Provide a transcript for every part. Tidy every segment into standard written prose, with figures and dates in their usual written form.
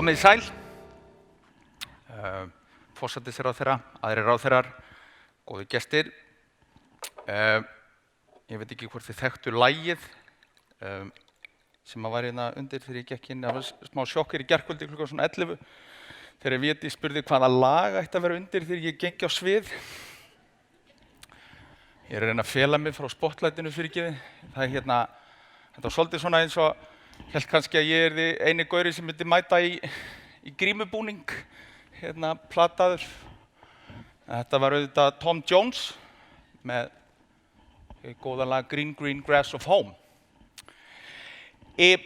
Komið í sæl, forsætisráðherra, aðrir ráðherrar, góðir gestir. Ég veit ekki hvort þið þekktu lagið sem var hérna undir þegar ég gekk inn. Það var smá sjokkir í gærkvöldi klukkan svona 11 þegar Védís spurði hvaða lag ætti að vera undir þegar ég gengi á svið. Ég er að reyna að fela mig frá spotlightinu fyrirgefið. Það er hérna, þetta var svolítið svona eins og hélt kannski að ég yrði eini gauri sem myndi mæta í grímubúning, hérna plataður. Þetta var auðvitað Tom Jones með góða lag Green Green Grass of Home. Það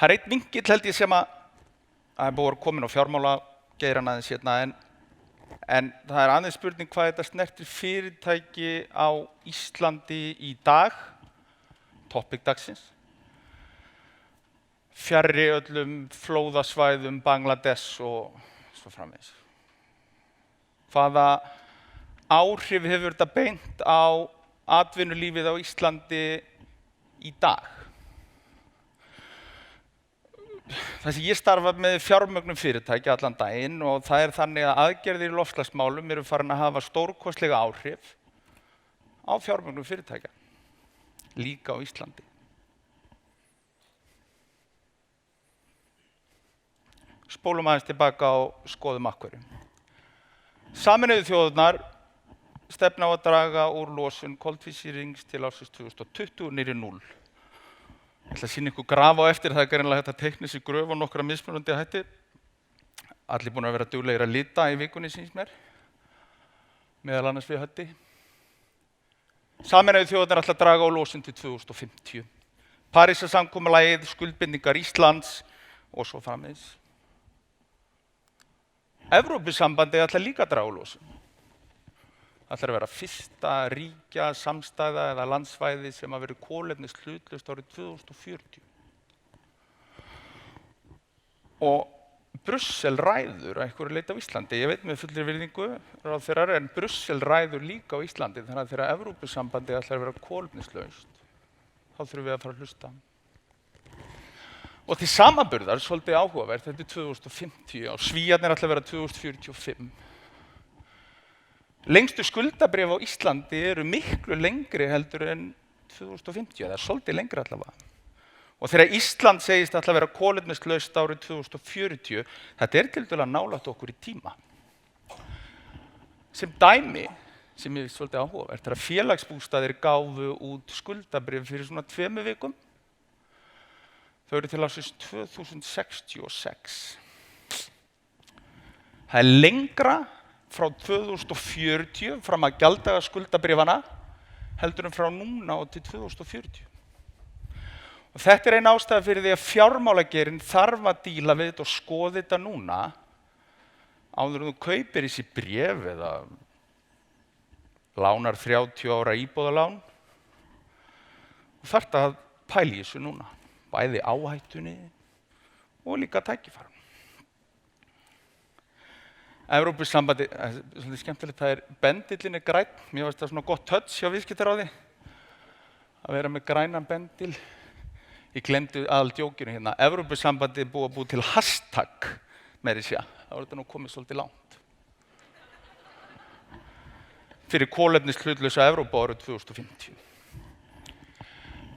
er einn vinkill held ég sem að er búið að komin á fjármálageirann aðeins hérna en það er aðeins spurning hvað þetta snertir fyrirtæki á Íslandi í dag, topic dagsins. Fjarri öllum flóðasvæðum Bangladesh og svo framvegis. Hvaða áhrif hefur þetta beint á atvinnulífið á Íslandi í dag? Það sem ég starfa með fjármögnun fyrirtæki allan daginn og það er þannig að aðgerðir í loftslagsmálum eru farin að hafa stórkostlega áhrif á fjármögnun fyrirtækja, líka á Íslandi. Spólum aðeins tilbaka og skoðum af hverju. Sameinuðu þjóðirnar stefna á að draga úr losun koltvísýrings til ársins 2020 niður í 0. Ég ætla að sýna ykkur graf á eftir, það er greinilega hægt að teikna þessi gröf á nokkra mismunandi hætti. Allir búin að vera duglegir að lita í vikunni sýnst mér, meðal annars við hætti. Sameinuðu þjóðirnar ætla að draga úr losun til 2050. Parísarsamkomulagið, skuldbindingar Íslands og svo framvegis. Evrópusambandið ætla líka að draga úr losun. Það ætlar að vera fyrsta ríkja, samstæða eða landsvæði sem að vera kolefnishlutlaust árið 2040. Og Brussel ræður að einhverju leyti á Íslandi. Ég veit með fullri virðingu ráðherrar en Brussel ræður líka á Íslandi þannig að þegar Evrópusambandið ætlar að vera kolefnislaust, þá þurfum við að fara að hlusta. Og til samanburðar, svolítið áhugavert, þetta er 2050 og Svíarnir ætla að vera 2045. Lengstu skuldabréf á Íslandi eru miklu lengri heldur en 2050, það er svolítið lengri allavega. Og þegar Ísland segist ætla að vera kolefnislaust árið 2040, þetta er tiltölulega nálægt okkur í tíma. Sem dæmi, sem ég finnst svolítið áhugavert, er að félagsbústaðir gáfu út skuldabréf fyrir svona 2 vikum. Þau eru til ársins 2066. Það er lengra frá 2040 fram að gjalddaga skuldabréfanna heldur en frá núna og til 2040. Og þetta er ein ástæða fyrir því að fjármálageirinn þarf að díla við þetta og skoða þetta núna áður en þú kaupir þessi bréf eða lánar 30 ára íbúðalán og þarft að pæla í þessu núna, bæði áhættunni og líka tækifærum. Evrópusambandi, svolítið skemmtilegt, það er bendillinn er grænn, mér finnst það svona gott touch hjá viðskiptaráði að vera með grænan bendil. Ég glemdi aðaldjókinu hérna, Evrópusambandi er búið að búa til hashtag meira að segja, þá er þetta nú komið svolítið langt. Fyrir kolefnishlutlausa Evrópu árið 2050.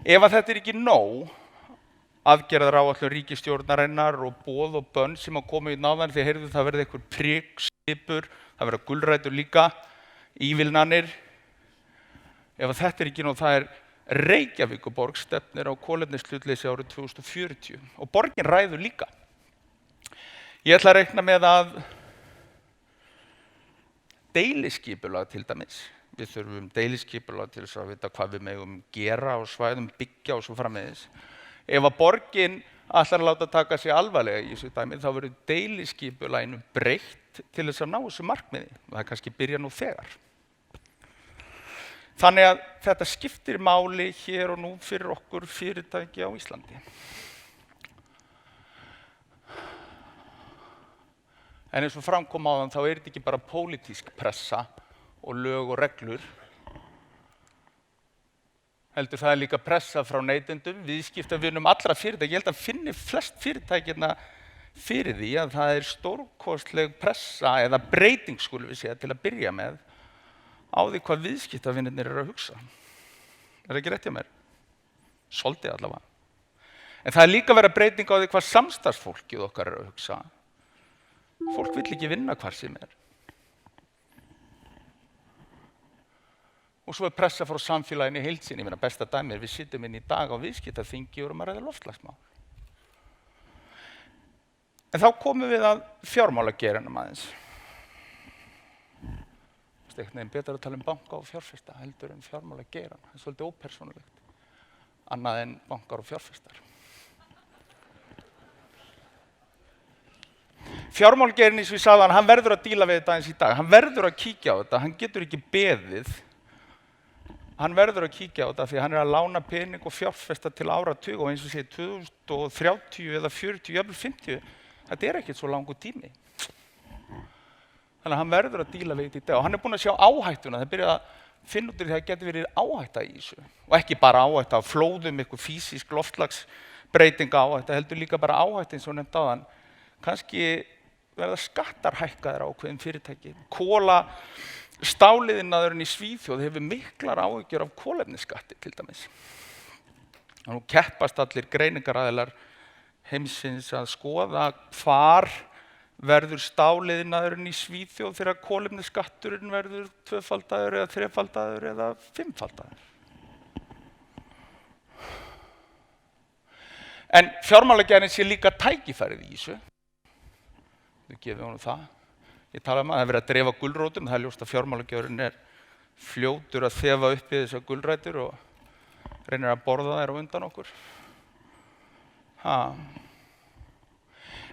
Ef að þetta er ekki nóg, aðgerðaráætlun ríkisstjórnarinnar og boð og bönn sem að koma í náðan því heyrðu það verði einhver priksvipur, það verða gulrætur líka, ívilnanir. Ef að þetta er ekki nóg, það er Reykjavíkurborg stefnir á kolefnishlutleysi árið 2040 og borgin ræður líka. Ég ætla að reikna með að deiliskipulag til dæmis. Við þurfum deiliskipulag til þess að vita hvað við megum gera á svæðum, byggja og svo framvegis. Ef að borgin ætlar að láta taka sig alvarlega í þessu dæmi, þá verður deiliskipulaginu breytt til þess að ná þessu markmiði. Og það kannski byrja nú þegar. Þannig að þetta skiptir máli hér og nú fyrir okkur fyrirtæki á Íslandi. En eins og framkom áðan þá er þetta ekki bara pólitísk pressa og lög og reglur. heldur það líka pressa frá neytendum, viðskiptavinum allra fyrirtækja. Ég held að finni flest fyrirtækina fyrir því að það stórkostleg pressa eða breyting skulum við segja til að byrja með á því hvað viðskiptavinirnir að hugsa. Ekki rétt hjá mér? Svolítið allavega. En það líka verið breyting á því hvað samstarfsfólkið okkar að hugsa. Fólk vill ekki vinna hvar sem Og svo pressa frá samfélaginu í heild sinni. Ég meina besta dæmið, við sitjum inn í dag á viðskiptaþingi og erum að ræða loftslagsmál. En þá komum við að fjármálageiranum aðeins. Það einhvern veginn betra að tala banka og fjárfesta heldur en fjármálageiran. Það svolítið ópersónulegt. Annað en bankar og fjárfestar. Fjármálageirin, eins og ég sagði hann verður að díla við þetta eins í dag. Hann verður að kíkja á þetta. Hann getur ekki beðið. Hann verður að kíkja á þetta því hann að lána pening og fjárfesta til áratug og eins og segir 2030 eða 40, jafnvel 50. Þetta ekkert svo langur tími. Þannig að hann verður að díla við þetta í dag og hann búinn að sjá áhættuna. Það byrjaði að finna út í því að það getur verið áhætta í þessu. Og ekki bara áhætta af flóðum, eitthvað fysisk loftslagsbreytinga áhætta, heldur líka bara áhætta eins og nefnt áðan. Kannski verða skattar hækkaðir á ákveðin fyrirtæki. Stáliðnaðurinn í Svíþjóð hefur miklar áhyggjur af kolefnisskatti til dæmis. Nú keppast allir greiningaraðilar heimsins að skoða hvar verður stáliðnaðurinn í Svíþjóð þegar kolefnisskatturinn verður tvöfaldaður eða þrefaldaður eða fimmfaldaður. En fjármálageirin sé líka tækifærið í þessu. Við gefum honum það. Ég tala að það verið að dreifa gulrótum, það ljóst að fjármálageirin fljótur að þefa upp í þessar gulrætur og reynir að borða þær á undan okkur.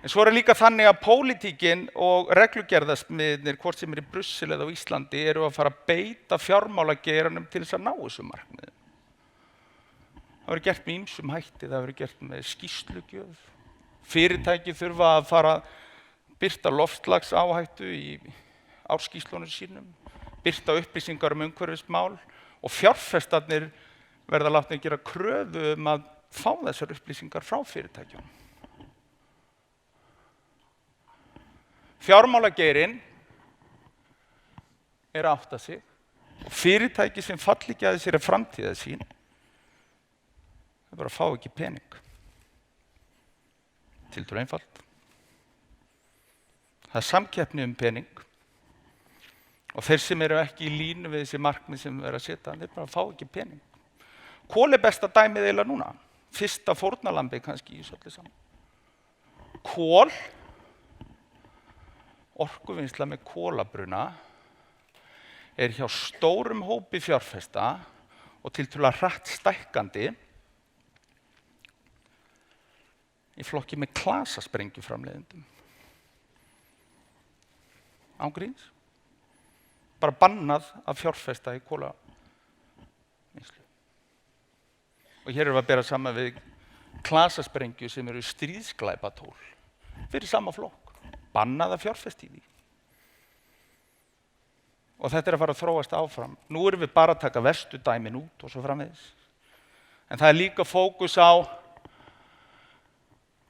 En svo líka þannig að pólitíkin og reglugerðasmiðnir, hvort sem í Brussel eða á Íslandi, eru að fara að beita fjármálageiranum til þess að ná þessum markmiðum. Það verið gert með ýmsum hætti, það verið gert með skýrslugjöf. Fyrirtæki þurfa að fara að birta loftslagsáhættu í árskýrslunum sínum, birta upplýsingar umhverfismál og fjárfestarnir verða látnir gera kröfu að fá þessar upplýsingar frá fyrirtækjum. Fjármálageirin að átta sig og fyrirtæki sem falli ekki að þessari framtíða sín, það bara fá ekki pening. Tiltölulega einfalt. Það samkeppni pening og þeir sem eru ekki í línu við þessi markmið sem við erum að setja, þeir bara fá ekki pening. Kol besta dæmið eiginlega núna. Fyrsta fórnarlambið kannski í þessu öllu saman. Kol, orkuvinnsla með kolabruna, hjá stórum hópi fjárfesta og tiltölulega hratt stækkandi í flokki með klasasprengjuframleiðendum. Án gríns. Bara bannað að fjárfesta í kolavinnslu. Og hér erum við að bera saman við klasasprengju sem eru stríðsglæpatól fyrir sama flokk. Bannað að fjárfesta í því. Og þetta að fara að þróast áfram. Nú erum við bara að taka verstu dæmin út og svo framvegis. En það líka fókus á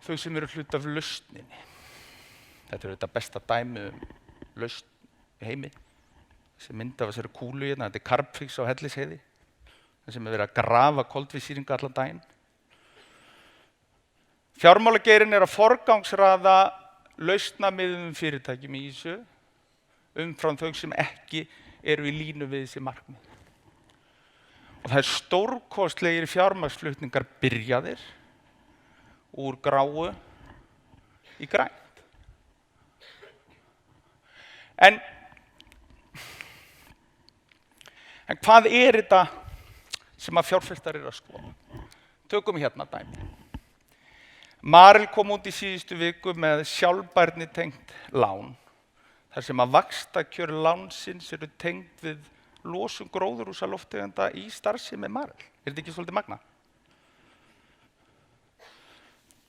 þau sem eru hluti af lausninni. Þetta þetta besta dæmi lausn í heimi. Þessi mynd af þessari kúlu hérna, þetta Carbfix á Hellisheiði. Það sem verið að grafa koltvísýringa allan daginn. Fjármálageirin að forgangsraða lausnamiðum fyrirtækjum í þessu umfram þau sem ekki eru í línu við þessi markmið. Og það stórkostlegir fjármagnsflutningar byrjaðir úr gráu í grænt. En hvað þetta sem að fjárfestar að skoða? Tökum hérna dæmi. Marel kom út í síðustu viku með sjálfbærni tengt lán. Þar sem að vaxtakjör lánsins eru tengt við losun gróðurhúsalofttegunda í starfsemi Marel. Þetta ekki svolítið magna?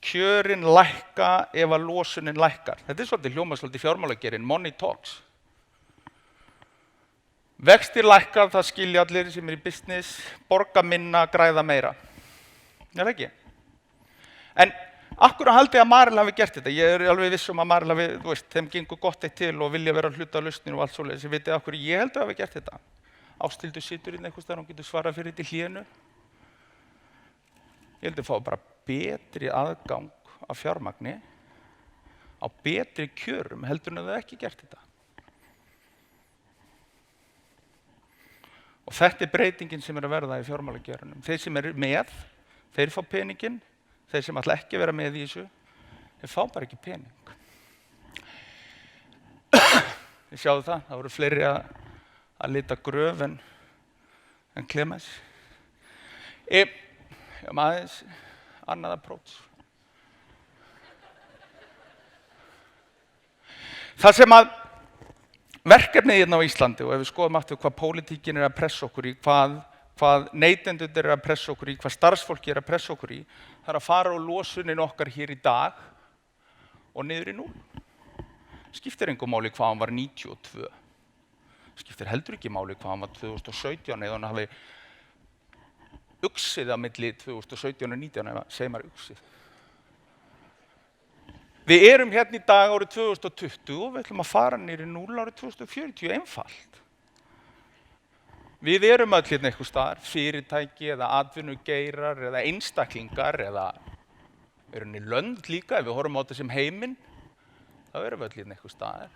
Kjörin lækka ef að losunin lækkar. Þetta svolítið hljóma svolítið fjármálageirin, money talks. Vextir lækka, það skilja allir sem í business, borga minna, græða meira. Er það ekki? En af hverju haldið að Marel hafi gert þetta? Ég alveg viss að Marel hafi, þeim gengur gott eitt til og vilja vera hluta af lausninu og allt svoleiðis. Ég veit af hverju ég held að hafi gert þetta. Ásthildur situr inn einhvers staðar, hún getur svarað fyrir þetta í hlénu. Ég held að fá bara betri aðgang af fjármagni á betri kjörum heldur en þau ekki gert þetta. Og þetta breytingin sem að verða í fjármálageiranum. Þeir sem með, þeir fá peninginn. Þeir sem ætla ekki að vera með í þessu, þeir fá bara ekki pening. Þið sjáðu það voru fleiri að lita gröf en Clemens. Aðeins annað approach. Það sem að verkefnið hérna á Íslandi, og ef við skoðum aftur hvað pólitíkin að pressa okkur í, hvað neytendur að pressa okkur í, hvað starfsfólki að pressa okkur í, það að fara á losunin okkar hér í dag og niður í 0. Skiptir engu máli hvað hann var 92. Skiptir heldur ekki máli hvað hann var 2017 eða hann hafi uxið á milli 2017 og 19 eða segir maður uxið. Við erum hérna í dag árið 2020 og við ætlum að fara niður í 0 árið 2040, einfalt. Við erum öll hérna einhvers staðar, fyrirtæki eða atvinnugeirar eða einstaklingar eða erum í lönd líka, ef við horfum á þetta sem heiminn, þá erum við öll hérna einhvers staðar.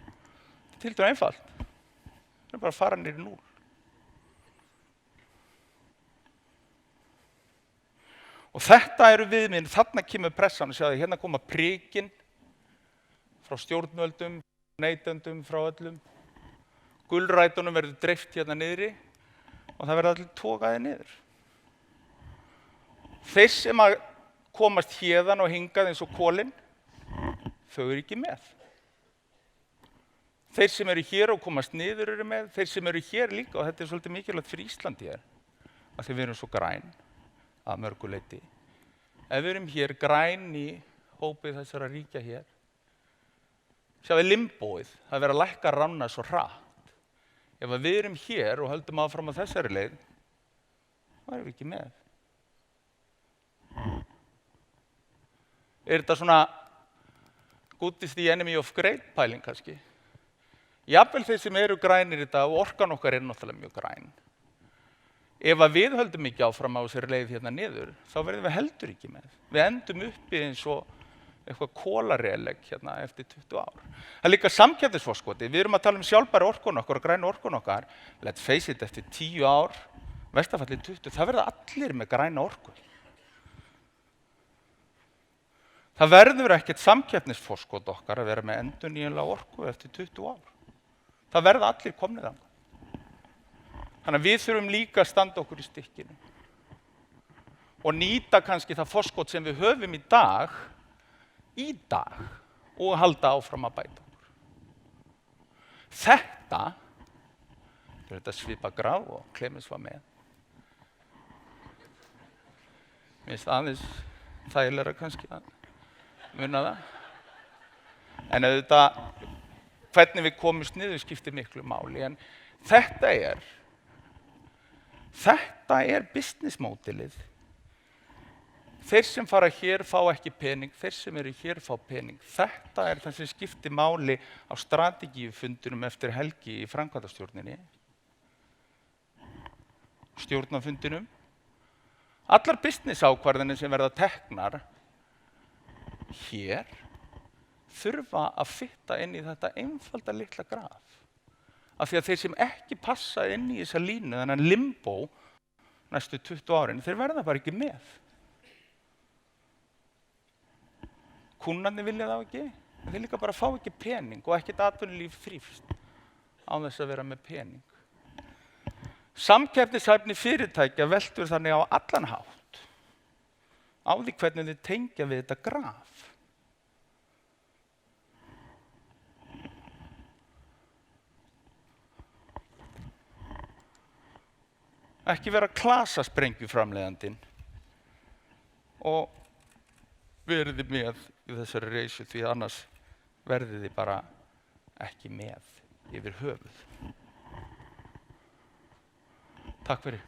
Þetta er tiltölulega einfalt. Við erum bara að fara niður í 0. Og þetta eru viðmiðin, þarna kemur pressan og sjáðu, hérna koma prikinn frá stjórnvöldum, neytendum, frá öllum. Gulrætunum verður dreift hérna niðri og það verður allir togaði niður. Þeir sem að komast héðan og hingað eins og kolin, þau eru ekki með. Þeir sem eru hér og komast niður eru með, þeir sem eru hér líka, og þetta er svolítið mikilvægt fyrir Íslandi hér, að því við erum svo græn að mörgu leyti. Ef við erum hér græn í hópið þessara ríkja hér, sjáum við limbóið, það er verið að lækka ranna svo hratt. Ef við erum hér og höldum áfram á þessari leið, þá erum við ekki með. Er þetta svona good is the enemy of great pæling kannski? Jafnvel þeir sem eru grænir í dag og orkan okkar er náttúrulega mjög græn. Ef við höldum ekki áfram á þessari leið hérna niður, þá verðum við heldur ekki með. Við endum uppi eins og eitthvað kólareleg hérna eftir 20 ár. Það er líka samkeppnisforskoti. Við erum að tala um sjálfbæra orkun okkar og græna orkun okkar. Let's face it, eftir 10 ár, verstafalli 20, það verða allir með græna orku. Það verður ekkert samkeppnisforskot okkar að vera með endurnýjanlega orku eftir 20 ár. Það verða allir komnir þangað. Þannig að við þurfum líka að standa okkur í stykkinu og nýta kannski það forskot sem við höfum í dag og halda áfram að bæta okkur. Þetta svipa graf og Clemens var með. Mér finnst aðeins þægilegra kannski að muna það. En auðvitað, hvernig við komumst niður skiptir miklu máli. En þetta er business modelið. Þeir sem fara hér fá ekki pening, þeir sem eru hér fá pening. Þetta er það sem skiptir máli á strategíufundunum eftir helgi í framkvæmdastjórninni. Stjórnarfundinum. Allar business ákvarðanir sem verða teknar hér þurfa að fitta inn í þetta einfalda litla graf. Af því að þeir sem ekki passa inn í þessa línu, þennan limbo næstu 20 árin, þeir verða bara ekki með. Kúnnarnir vilja það ekki, en þeir líka bara fá ekki pening og ekkert atvinnulíf þrífst án þess að vera með pening. Samkeppnishæfni fyrirtækja veltur þannig á allan hátt á því hvernig þið tengja við þetta graf. Ekki vera klasasprengjuframleiðandinn og verið með í þessari reysu því annars verðið þið bara ekki með yfir höfuð. Takk fyrir.